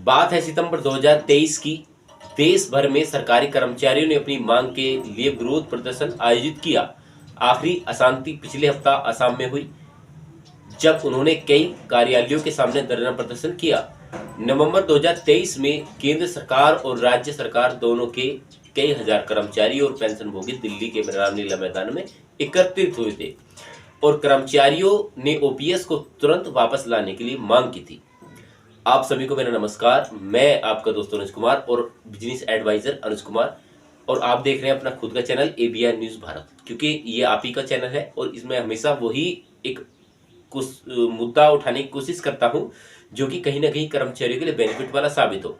बात है सितंबर 2023 की। देश भर में सरकारी कर्मचारियों ने अपनी मांग के लिए विरोध प्रदर्शन आयोजित किया। आखिरी अशांति पिछले हफ्ता असम में हुई, जब उन्होंने कई कार्यालयों के सामने धरना प्रदर्शन किया। नवंबर 2023 में केंद्र सरकार और राज्य सरकार दोनों के कई हजार कर्मचारी और पेंशनभोगी दिल्ली के रामलीला मैदान में एकत्रित हुए थे और कर्मचारियों ने ओपीएस को तुरंत वापस लाने के लिए मांग की थी। आप सभी को मेरा नमस्कार। मैं आपका दोस्त अनुज कुमार और बिजनेस एडवाइजर अनुज कुमार, और आप देख रहे हैं अपना खुद का चैनल एबीआर न्यूज भारत, क्योंकि ये आप ही का चैनल है और इसमें हमेशा वही एक कुछ मुद्दा उठाने की कोशिश करता हूं जो कि कहीं ना कहीं कर्मचारियों के लिए बेनिफिट वाला साबित हो।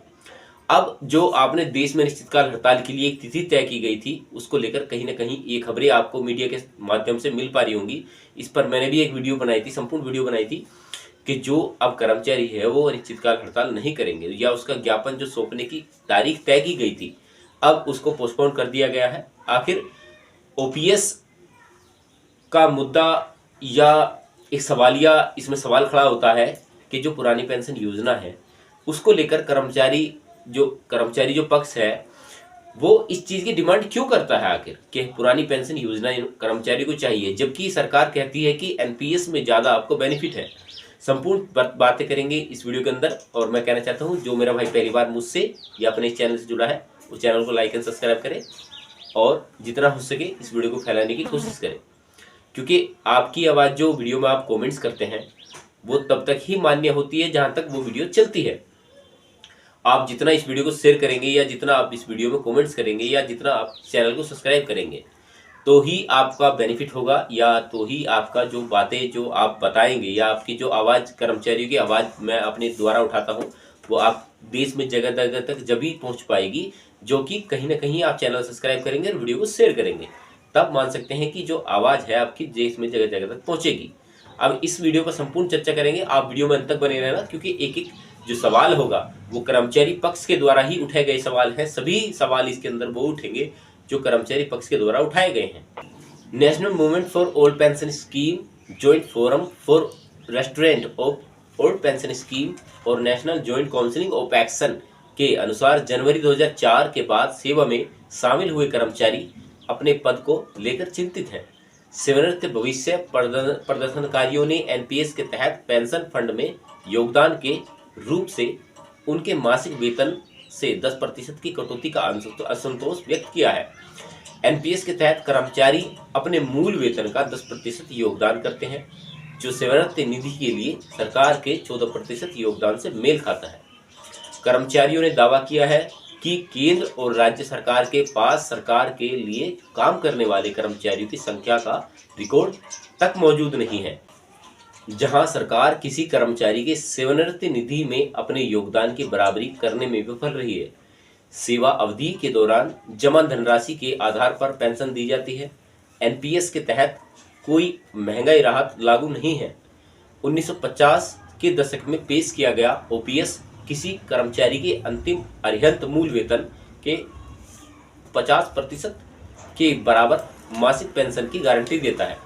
अब जो आपने देश में निश्चितकाल हड़ताल के लिए एक तिथि तय की गई थी, उसको लेकर कहीं ना कहीं ये खबरें आपको मीडिया के माध्यम से मिल पा रही होंगी। इस पर मैंने भी एक वीडियो बनाई थी, संपूर्ण वीडियो बनाई थी कि जो अब कर्मचारी है वो अनिश्चितकाल हड़ताल नहीं करेंगे, या उसका ज्ञापन जो सौंपने की तारीख तय की गई थी अब उसको पोस्टपोन कर दिया गया है। आखिर ओपीएस का मुद्दा या एक सवालिया इसमें सवाल खड़ा होता है कि जो पुरानी पेंशन योजना है उसको लेकर कर्मचारी जो पक्ष है वो इस चीज की डिमांड क्यों करता है आखिर कि पुरानी पेंशन योजना कर्मचारी को चाहिए, जबकि सरकार कहती है कि एनपीएस में ज्यादा आपको बेनिफिट है। संपूर्ण बातें करेंगे इस वीडियो के अंदर, और मैं कहना चाहता हूं जो मेरा भाई पहली बार मुझसे या अपने इस चैनल से जुड़ा है उस चैनल को लाइक एंड सब्सक्राइब करें और जितना हो सके इस वीडियो को फैलाने की कोशिश करें, क्योंकि आपकी आवाज़ जो वीडियो में आप कमेंट्स करते हैं वो तब तक ही मान्य होती है जहां तक वो वीडियो चलती है। आप जितना इस वीडियो को शेयर करेंगे या जितना आप इस वीडियो में कमेंट्स करेंगे या जितना आप चैनल को सब्सक्राइब करेंगे तो ही आपका बेनिफिट होगा, या तो ही आपका जो बातें जो आप बताएंगे या आपकी जो आवाज़ कर्मचारियों की आवाज़ मैं अपने द्वारा उठाता हूँ वो आप देश में जगह जगह तक जब भी पहुँच पाएगी, जो कि कहीं ना कहीं आप चैनल सब्सक्राइब करेंगे और वीडियो को शेयर करेंगे, तब मान सकते हैं कि जो आवाज़ है आपकी देश में जगह जगह तक पहुँचेगी। अब इस वीडियो पर संपूर्ण चर्चा करेंगे, आप वीडियो में अंत तक बने रहना, क्योंकि एक एक जो सवाल होगा वो कर्मचारी पक्ष के द्वारा ही उठाए गए सवाल हैं। सभी सवाल इसके अंदर वो उठेंगे जो कर्मचारी पक्ष के द्वारा उठाए गए हैं। National movement for old pension scheme, joint forum for restoration of old pension scheme और national joint counselling of action के अनुसार जनवरी 2004 के बाद सेवा में शामिल हुए कर्मचारी अपने पद को लेकर चिंतित हैं। सेवानिवृत्त भविष्य प्रदर्शनकारियों ने एनपीएस के तहत पेंशन फंड में योगदान के रूप से उनके मासिक वेतन से 10% की कटौती का असंतोष व्यक्त किया है। एनपीएस के तहत कर्मचारी अपने मूल वेतन का 10% योगदान करते हैं, जो सेवानिवृत्ति निधि के लिए सरकार के 14% योगदान से मेल खाता है। कर्मचारियों ने दावा किया है कि केंद्र और राज्य सरकार के पास सरकार के लिए काम करने वाले कर्मचारियों की संख्या का रिकॉर्ड तक मौजूद नहीं है, जहां सरकार किसी कर्मचारी के सेवानिवृत्ति निधि में अपने योगदान की बराबरी करने में विफल रही है। सेवा अवधि के दौरान जमा धनराशि के आधार पर पेंशन दी जाती है। एनपीएस के तहत कोई महंगाई राहत लागू नहीं है। 1950 के दशक में पेश किया गया ओपीएस किसी कर्मचारी के अंतिम अर्हंत मूल वेतन के 50% के बराबर मासिक पेंशन की गारंटी देता है।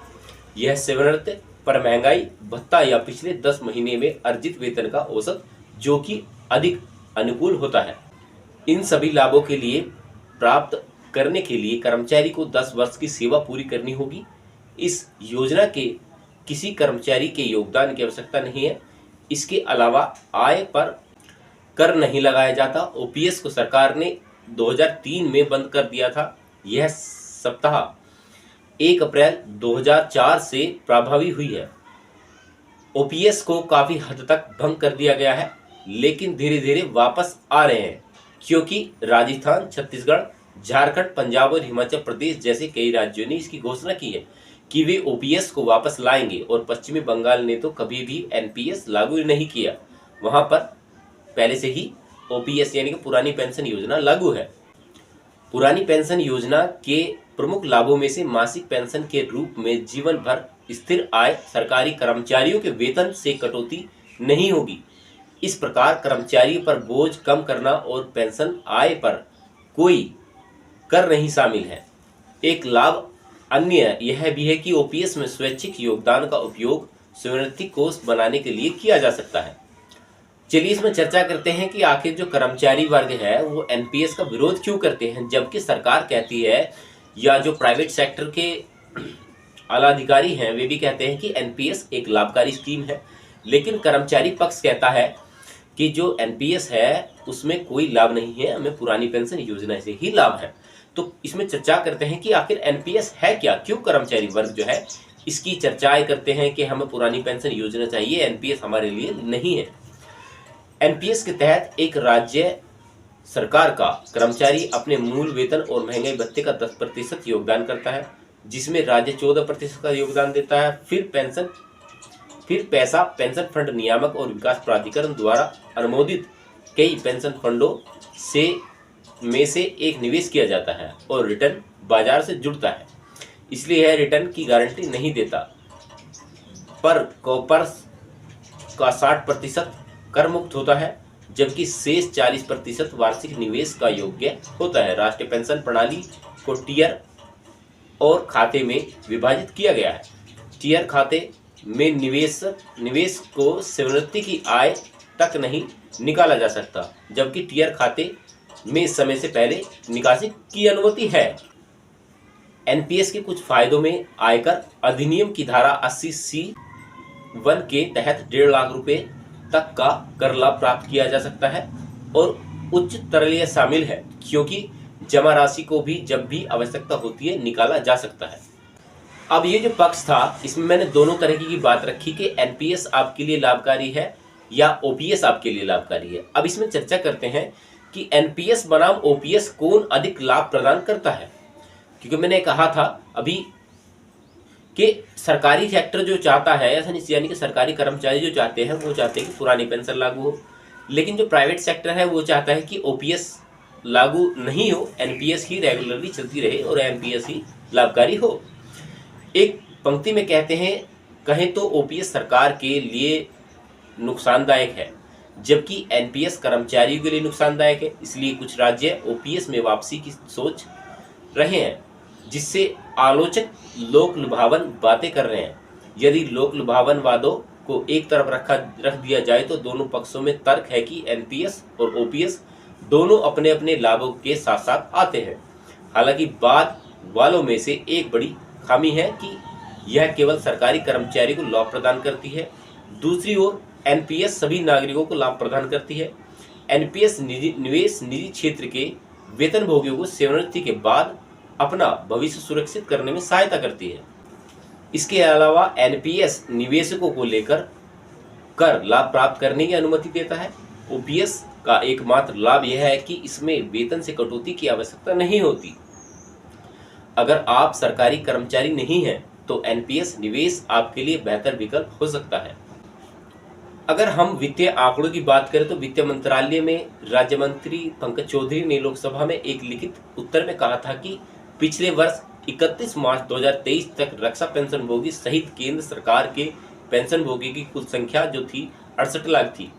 यह सेवानिवृत्ति पर महंगाई भत्ता या पिछले 10 महीने में अर्जित वेतन का औसत, जो कि अधिक अनुकूल होता है। इन सभी लाभों के लिए प्राप्त करने के लिए कर्मचारी को 10 वर्ष की सेवा पूरी करनी होगी। इस योजना के किसी कर्मचारी के योगदान की आवश्यकता नहीं है। इसके अलावा आय पर कर नहीं लगाया जाता। ओपीएस को सरकार ने 2003 में बंद कर दिया था। यह सप्ताह 1 अप्रैल 2004 से प्रभावी हुई है। ओपीएस को काफी हद तक भंग कर दिया गया है, लेकिन धीरे धीरे वापस आ रहे हैं, क्योंकि राजस्थान, छत्तीसगढ़, झारखंड, पंजाब और हिमाचल प्रदेश जैसे कई राज्यों ने इसकी घोषणा की है कि वे ओपीएस को वापस लाएंगे, और पश्चिमी बंगाल ने तो कभी भी एनपीएस लागू नहीं किया। वहां पर पहले से ही ओपीएस यानी कि पुरानी पेंशन योजना लागू है। पुरानी पेंशन योजना के प्रमुख लाभों में से मासिक पेंशन के रूप में जीवन भर स्थिर आय, सरकारी कर्मचारियों के वेतन से कटौती नहीं होगी। इस प्रकार कर्मचारियों पर बोझ कम करना और पेंशन आय पर कोई कर नहीं शामिल है। एक लाभ अन्य यह भी है कि ओपीएस में स्वैच्छिक योगदान का उपयोग सेवानिवृत्ति कोष बनाने के लिए किया जा सकता है। चलिए इसमें चर्चा करते हैं कि आखिर जो कर्मचारी वर्ग है वो एनपीएस का विरोध क्यों करते हैं, जबकि सरकार कहती है या जो प्राइवेट सेक्टर के आला अधिकारी हैं वे भी कहते हैं कि एनपीएस एक लाभकारी स्कीम है। लेकिन कर्मचारी पक्ष कहता है कि जो एनपीएस है उसमें कोई लाभ नहीं है, हमें पुरानी पेंशन योजना से ही लाभ है। तो इसमें चर्चा करते हैं कि आखिर एनपीएस है क्या, क्यों कर्मचारी वर्ग जो है इसकी चर्चाएं करते हैं कि हमें पुरानी पेंशन योजना चाहिए, एनपीएस हमारे लिए नहीं है। एनपीएस के तहत एक राज्य सरकार का कर्मचारी अपने मूल वेतन और महंगाई भत्ते का 10% योगदान करता है, जिसमें राज्य 14% का योगदान देता है। फिर पैसा पेंशन फंड नियामक और विकास प्राधिकरण द्वारा अनुमोदित कई पेंशन फंडों में से एक निवेश किया जाता है और रिटर्न बाजार से जुड़ता है, इसलिए यह रिटर्न की गारंटी नहीं देता। पर कॉर्पस का 60% कर मुक्त होता है, जबकि शेष 40% वार्षिक निवेश का योग्य होता है। राष्ट्रीय पेंशन प्रणाली को टियर और खाते में विभाजित किया गया है। टियर खाते में निवेश को सेवानिवृत्ति की आय तक नहीं निकाला जा सकता, जबकि टियर खाते में समय से पहले निकासी की अनुमति है। एनपीएस के कुछ फायदों में आयकर अधिनियम की धारा 80C1 के तहत 1.5 लाख रुपए तक का कर लाभ प्राप्त किया जा सकता है और उच्च तरलता शामिल है, क्योंकि जमा राशि को भी जब भी आवश्यकता होती है निकाला जा सकता है। अब ये जो पक्ष था इसमें मैंने दोनों तरह की बात रखी कि एनपीएस आपके लिए लाभकारी है या ओपीएस आपके लिए लाभकारी है। अब इसमें चर्चा करते हैं कि एनपीएस बनाम ओपीएस कौन अधिक लाभ प्रदान करता है, क्योंकि मैंने कहा था अभी कि सरकारी सेक्टर जो चाहता है यानी कि सरकारी कर्मचारी जो चाहते हैं वो चाहते हैं कि पुरानी पेंशन लागू हो, लेकिन जो प्राइवेट सेक्टर है वो चाहता है कि ओपीएस लागू नहीं हो, एनपीएस ही रेगुलरली चलती रहे और एनपीएस ही लाभकारी हो। एक पंक्ति में कहते हैं, कहें तो ओपीएस सरकार के लिए नुकसानदायक है, जबकि एनपीएस कर्मचारियों के लिए नुकसानदायक है। इसलिए कुछ राज्य ओपीएस में वापसी की सोच रहे हैं, जिससे आलोचक लोक लुभावन बातें कर रहे हैं। यदि लोक लुभावन वादों को एक तरफ रख दिया जाए तो दोनों पक्षों में तर्क है कि एनपीएस और ओपीएस दोनों अपने अपने लाभों के साथ साथ आते हैं। हालांकि बाद वालों में से एक बड़ी खामी है कि यह केवल सरकारी कर्मचारी को लाभ प्रदान करती है। दूसरी ओर एनपीएस सभी नागरिकों को लाभ प्रदान करती है। एनपीएस निवेश निजी क्षेत्र के वेतनभोगियों को सेवानिवृत्ति के बाद अपना भविष्य सुरक्षित करने में सहायता करती है। इसके अलावा एनपीएस निवेशकों को लेकर कर लाभ प्राप्त करने की अनुमति देता है। ओपीएस का एकमात्र लाभ यह है कि इसमें वेतन से कटौती की आवश्यकता नहीं होती। अगर आप सरकारी कर्मचारी नहीं हैं तो एनपीएस निवेश आपके लिए बेहतर विकल्प हो सकता है। अगर हम वित्तीय आंकड़ों की बात करें तो वित्त मंत्रालय में राज्य मंत्री पंकज चौधरी ने लोकसभा में एक लिखित उत्तर में कहा था कि पिछले वर्ष 31 मार्च 2023 तक रक्षा पेंशन भोगी सहित केंद्र सरकार के पेंशन भोगी की कुल संख्या जो थी 68 लाख थी।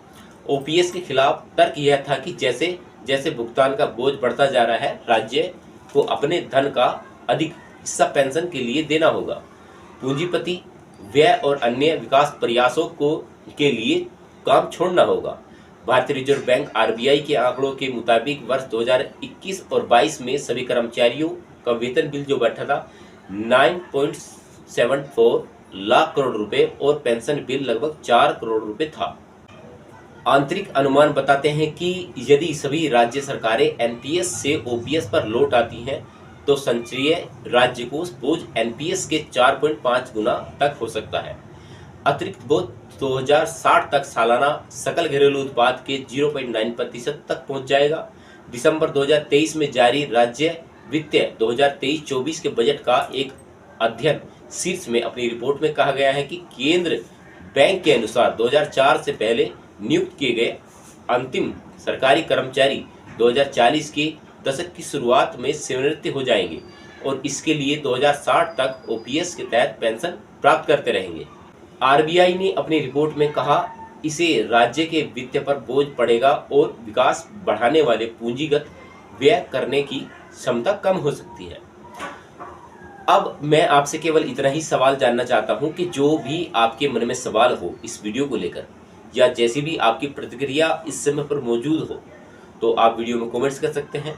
ओपीएस के खिलाफ तर्क यह था कि जैसे जैसे भुगतान का बोझ बढ़ता जा रहा है, राज्य को अपने धन का अधिक हिस्सा पेंशन के लिए देना होगा। पूंजीपति व्यय और अन्य विकास प्रयासों के लिए काम छोड़ना होगा। भारतीय रिजर्व बैंक आरबीआई के आंकड़ों के मुताबिक वर्ष 2021 और 22 में सभी कर्मचारियों का वेतन बिल जो बैठा था 9.74 लाख करोड़ रुपए और पेंशन बिल लगभग 4 करोड़ रुपए था। आंतरिक अनुमान बताते हैं कि यदि सभी राज्य सरकारें एनपीएस से ओपीएस पर लौट आती हैं तो संचयी राज्य कोष बोझ एनपीएस के 4.5 गुना तक हो सकता है। अतिरिक्त बोझ 2060 तक सालाना सकल घरेलू उत्पाद के 0.9% तक पहुंच जाएगा। दिसंबर 2023 में जारी राज्य वित्तीय 2023-24 के बजट का एक अध्ययन शीर्ष में अपनी रिपोर्ट में कहा गया है कि केंद्र बैंक के अनुसार 2004 से पहले नियुक्त किए गए अंतिम सरकारी कर्मचारी 2040 के दशक की शुरुआत में सेवानिवृत्त हो जाएंगे और इसके लिए 2060 तक ओपीएस के तहत पेंशन प्राप्त करते रहेंगे। आरबीआई ने अपनी रिपोर्ट में कहा, इसे राज्य के वित्त पर बोझ पड़ेगा और विकास बढ़ाने वाले पूंजीगत व्यय करने की क्षमता कम हो सकती है। अब मैं आपसे केवल इतना ही सवाल जानना चाहता हूं कि जो भी आपके मन में सवाल हो इस वीडियो को लेकर, या जैसी भी आपकी प्रतिक्रिया इस समय पर मौजूद हो तो आप वीडियो में कमेंट्स कर सकते हैं।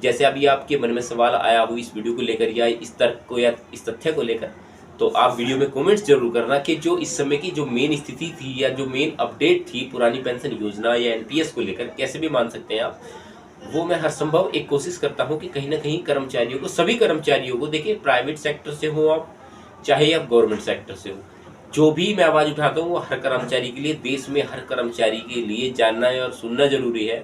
जैसे अभी आपके मन में सवाल आया हो इस वीडियो को लेकर या इस तर्क को या इस तथ्य को लेकर, तो आप वीडियो में कमेंट्स जरूर करना कि जो इस समय की जो मेन स्थिति थी या जो मेन अपडेट थी पुरानी पेंशन योजना या एनपीएस को लेकर, कैसे भी मान सकते हैं आप, वो मैं हर संभव एक कोशिश करता हूँ कि कहीं ना कहीं कर्मचारियों को, सभी कर्मचारियों को, देखिए प्राइवेट सेक्टर से हो आप चाहे आप गवर्नमेंट सेक्टर से हो, जो भी मैं आवाज़ उठाता हूँ वो हर कर्मचारी के लिए, देश में हर कर्मचारी के लिए जानना और सुनना जरूरी है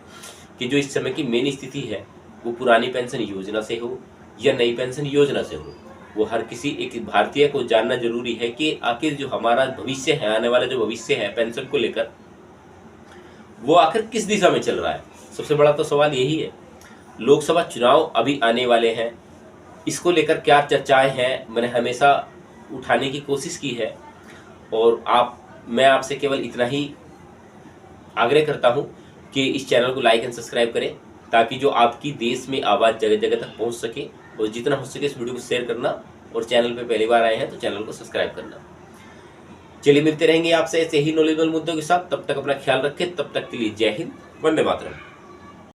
कि जो इस समय की मेन स्थिति है वो पुरानी पेंशन योजना से हो या नई पेंशन योजना से हो, वो हर किसी एक भारतीय को जानना जरूरी है कि आखिर जो हमारा भविष्य है, आने वाला जो भविष्य है पेंशन को लेकर, वो आखिर किस दिशा में चल रहा है। सबसे बड़ा तो सवाल यही है। लोकसभा चुनाव अभी आने वाले हैं, इसको लेकर क्या चर्चाएं हैं मैंने हमेशा उठाने की कोशिश की है, और मैं आपसे केवल इतना ही आग्रह करता हूं कि इस चैनल को लाइक एंड सब्सक्राइब करें ताकि जो आपकी देश में आवाज़ जगह जगह तक पहुंच सके, और जितना हो सके इस वीडियो को शेयर करना, और चैनल पे पहली बार आए हैं तो चैनल को सब्सक्राइब करना। चलिए मिलते रहेंगे आपसे ऐसे ही नॉलेजेबल मुद्दों के साथ, तब तक अपना ख्याल रखें, तब तक के लिए जय हिंद, वंदे मातरम।